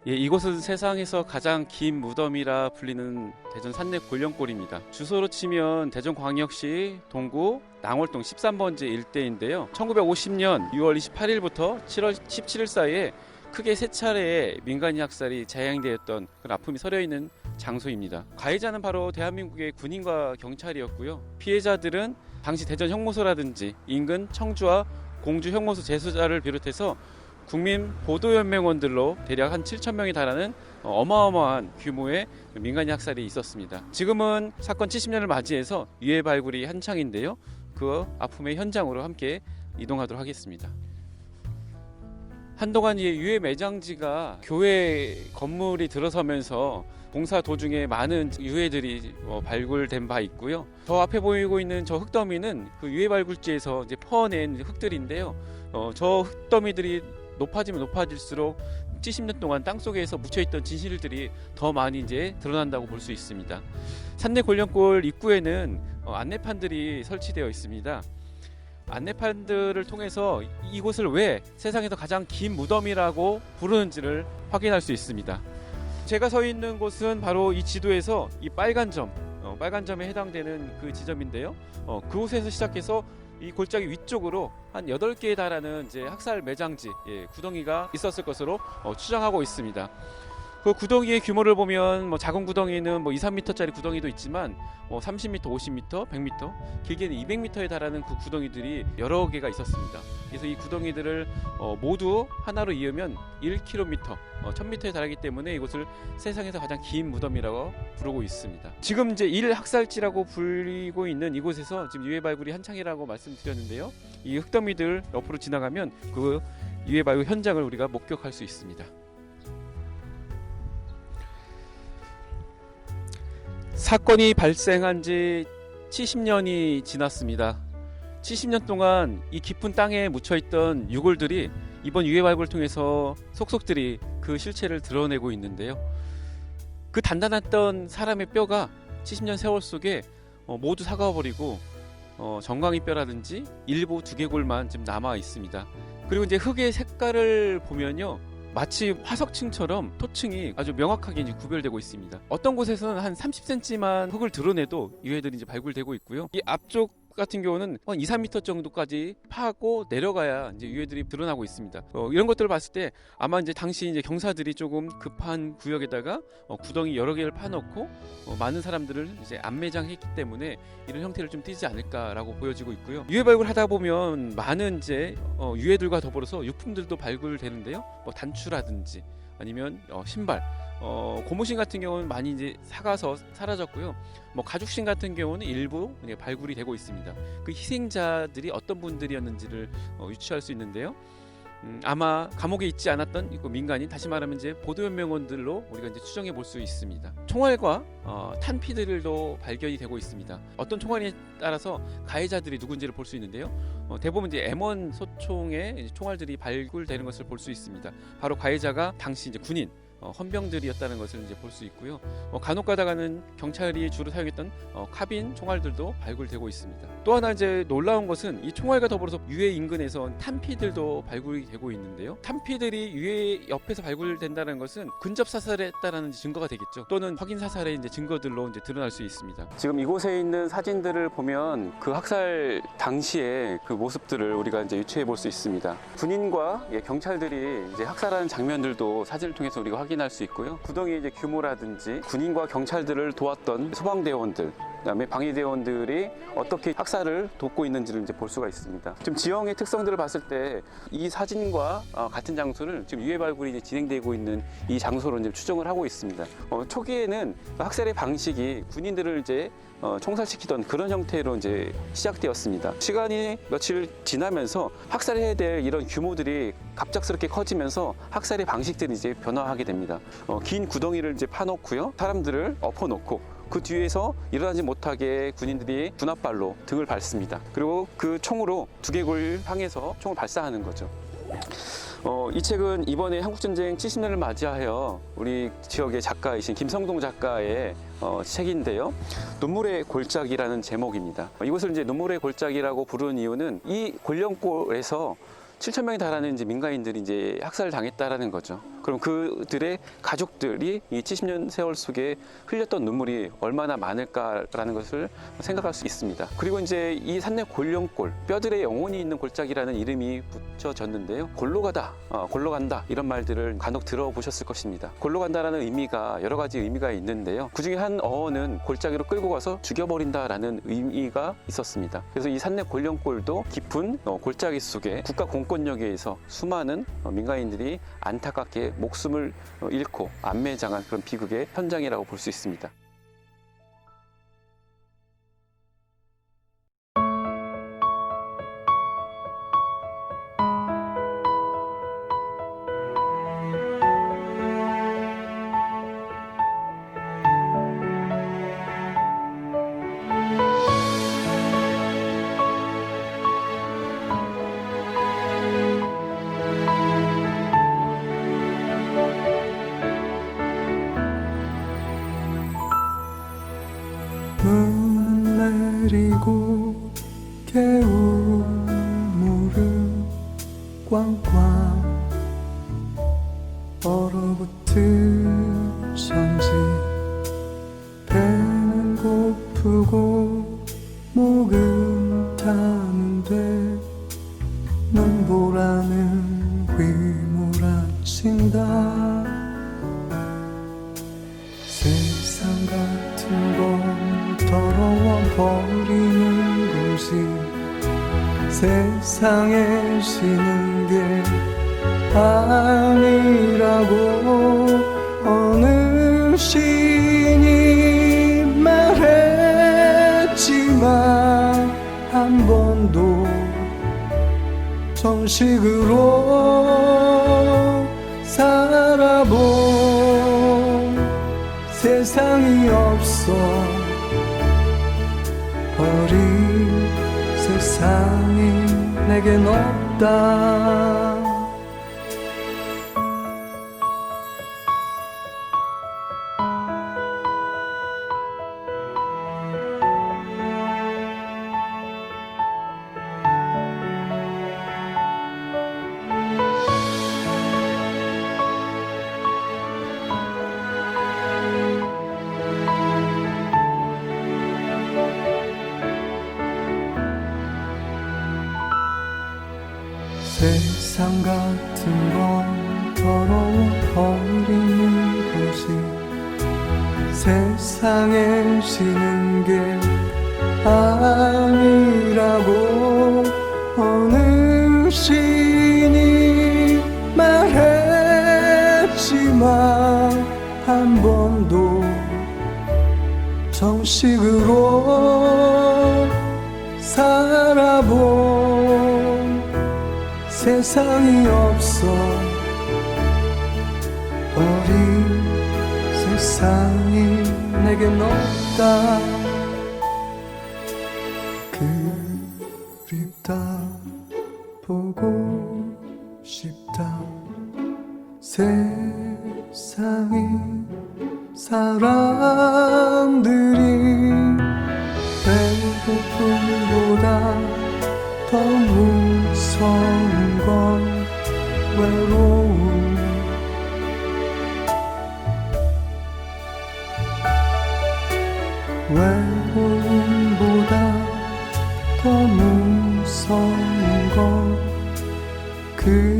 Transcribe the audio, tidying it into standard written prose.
예, 이곳은 세상에서 가장 긴 무덤이라 불리는 대전 산내 골령골입니다. 주소로 치면 대전광역시 동구 낭월동 13번지 일대인데요. 1950년 6월 28일부터 7월 17일 사이에 크게 세 차례의 민간인 학살이 자행되었던 그런 아픔이 서려 있는 장소입니다. 가해자는 바로 대한민국의 군인과 경찰이었고요. 피해자들은 당시 대전 형무소라든지 인근 청주와 공주 형무소 재소자를 비롯해서 국민 보도연맹원들로 대략 한 7,000명이 달하는 어마어마한 규모의 민간인 학살이 있었습니다. 지금은 사건 70년을 맞이해서 유해 발굴이 한창인데요. 그 아픔의 현장으로 함께 이동하도록 하겠습니다. 한동안 이 유해 매장지가 교회 건물이 들어서면서 공사 도중에 많은 유해들이 발굴된 바 있고요. 저 앞에 보이고 있는 저 흙더미는 그 유해 발굴지에서 이제 퍼낸 흙들인데요. 저 흙더미들이 높아지면 높아질수록 70년 동안 땅속에서 묻혀있던 진실들이 더 많이 이제 드러난다고 볼 수 있습니다. 산내 골령골 입구에는 안내판들이 설치되어 있습니다. 안내판들을 통해서 이곳을 왜 세상에서 가장 긴 무덤이라고 부르는지를 확인할 수 있습니다. 제가 서 있는 곳은 바로 이 지도에서 이 빨간 점에 해당되는 그 지점인데요. 그곳에서 시작해서 이 골짜기 위쪽으로 한 8개에 달하는 이제 학살 매장지, 구덩이가 있었을 것으로 추정하고 있습니다. 그 구덩이의 규모를 보면 작은 구덩이는 2, 3m짜리 구덩이도 있지만 30m, 50m, 100m, 길게는 200m에 달하는 그 구덩이들이 여러 개가 있었습니다. 그래서 이 구덩이들을 모두 하나로 이으면 1km, 1000m에 달하기 때문에 이곳을 세상에서 가장 긴 무덤이라고 부르고 있습니다. 지금 이제 1학살지라고 불리고 있는 이곳에서 지금 유해 발굴이 한창이라고 말씀드렸는데요. 이 흙더미들 옆으로 지나가면 그 유해 발굴 현장을 우리가 목격할 수 있습니다. 사건이 발생한 지 70년이 지났습니다. 70년 동안 이 깊은 땅에 묻혀있던 유골들이 이번 유해 발굴을 통해서 속속들이 그 실체를 드러내고 있는데요. 그 단단했던 사람의 뼈가 70년 세월 속에 모두 삭아버리고 정강이 뼈라든지 일부 두개골만 지금 남아 있습니다. 그리고 이제 흙의 색깔을 보면요, 마치 화석층처럼 토층이 아주 명확하게 이제 구별되고 있습니다. 어떤 곳에서는 한 30cm만 흙을 드러내도 유해들이 이제 발굴되고 있고요. 이 앞쪽 같은 경우는 한 2, 3m 정도까지 파고 내려가야 이제 유해들이 드러나고 있습니다. 이런 것들을 봤을 때 아마 이제 당시 이제 경사들이 조금 급한 구역에다가 구덩이 여러 개를 파놓고 많은 사람들을 이제 안매장했기 때문에 이런 형태를 좀 띠지 않을까라고 보여지고 있고요. 유해 발굴하다 보면 많은 이제 유해들과 더불어서 유품들도 발굴되는데요. 단추라든지 아니면 신발, 고무신 같은 경우는 많이 이제 삭아서 사라졌고요. 가죽신 같은 경우는 일부 발굴이 되고 있습니다. 그 희생자들이 어떤 분들이었는지를 유추할 수 있는데요. 아마 감옥에 있지 않았던 민간인, 다시 말하면 이제 보도연맹원들로 우리가 이제 추정해 볼 수 있습니다. 총알과 탄피들도 발견이 되고 있습니다. 어떤 총알에 따라서 가해자들이 누군지를 볼 수 있는데요. 대부분 이제 M1 소총의 총알들이 발굴되는 것을 볼 수 있습니다. 바로 가해자가 당시 이제 군인, 헌병들이었다는 것을 이제 볼 수 있고요. 간혹 가다가는 경찰이 주로 사용했던 카빈 총알들도 발굴되고 있습니다. 또 하나 이제 놀라운 것은 이 총알과 더불어서 유해 인근에서 탄피들도 발굴이 되고 있는데요. 탄피들이 유해 옆에서 발굴된다는 것은 근접 사살했다라는 증거가 되겠죠. 또는 확인 사살의 이제 증거들로 이제 드러날 수 있습니다. 지금 이곳에 있는 사진들을 보면 그 학살 당시의 그 모습들을 우리가 이제 유추해 볼 수 있습니다. 군인과 경찰들이 이제 학살하는 장면들도 사진을 통해서 우리가 확인할 수 있고요. 구덩이의 이제 규모라든지 군인과 경찰들을 도왔던 소방대원들, 그다음에 방위대원들이 어떻게 학살을 돕고 있는지를 이제 볼 수가 있습니다. 지금 지형의 특성들을 봤을 때 이 사진과 같은 장소를 지금 유해 발굴이 이제 진행되고 있는 이 장소로 이제 추정을 하고 있습니다. 초기에는 학살의 방식이 군인들을 이제 총살시키던 그런 형태로 이제 시작되었습니다. 시간이 며칠 지나면서 학살해야 될 이런 규모들이 갑작스럽게 커지면서 학살의 방식들이 이제 변화하게 됩니다. 긴 구덩이를 이제 파놓고요, 사람들을 엎어놓고 그 뒤에서 일어나지 못하게 군인들이 군홧발로 등을 밟습니다. 그리고 그 총으로 두개골 향해서 총을 발사하는 거죠. 이 책은 이번에 한국전쟁 70년을 맞이하여 우리 지역의 작가이신 김성동 작가의 책인데요. 눈물의 골짜기라는 제목입니다. 이곳을 이제 눈물의 골짜기라고 부르는 이유는 이 골령골에서 7,000명에 달하는 이제 민간인들이 이제 학살당했다라는 거죠. 그럼 그들의 가족들이 이 70년 세월 속에 흘렸던 눈물이 얼마나 많을까라는 것을 생각할 수 있습니다. 그리고 이제 이 산내 골령골, 뼈들의 영혼이 있는 골짜기라는 이름이 붙여졌는데요. 골로 가다, 골로 간다 이런 말들을 간혹 들어보셨을 것입니다. 골로 간다라는 의미가 여러 가지 의미가 있는데요. 그 중에 한 어원은 골짜기로 끌고 가서 죽여버린다라는 의미가 있었습니다. 그래서 이 산내 골령골도 깊은 골짜기 속에 국가 공권력에 의해서 수많은 민간인들이 안타깝게 목숨을 잃고 안매장한 그런 비극의 현장이라고 볼 수 있습니다. 눈 내리고 개울물은 꽝꽝 얼어붙은 천지 배는 고프고 목은 타는데 눈보라는 휘몰아친다 세상 같은 건 더러워버리는 곳이 세상에 쉬는 게 아니라고 어느 시인이 말했지만 한 번도 정식으로 살아본 세상이 없어 어린 세상이 내겐 없다 세상 같은 건 더러워버리는 곳이 세상에 쉬는 게 아니라고 어느 시인이 말했지만 한 번도 정식으로 살아본 세상이 없어 어린 세상이 내겐 없다 그립다 보고 싶다 세상이 사람들이 배고픔보다 더 무서운 건 외로움 외로움보다 더 무서운 건 그리움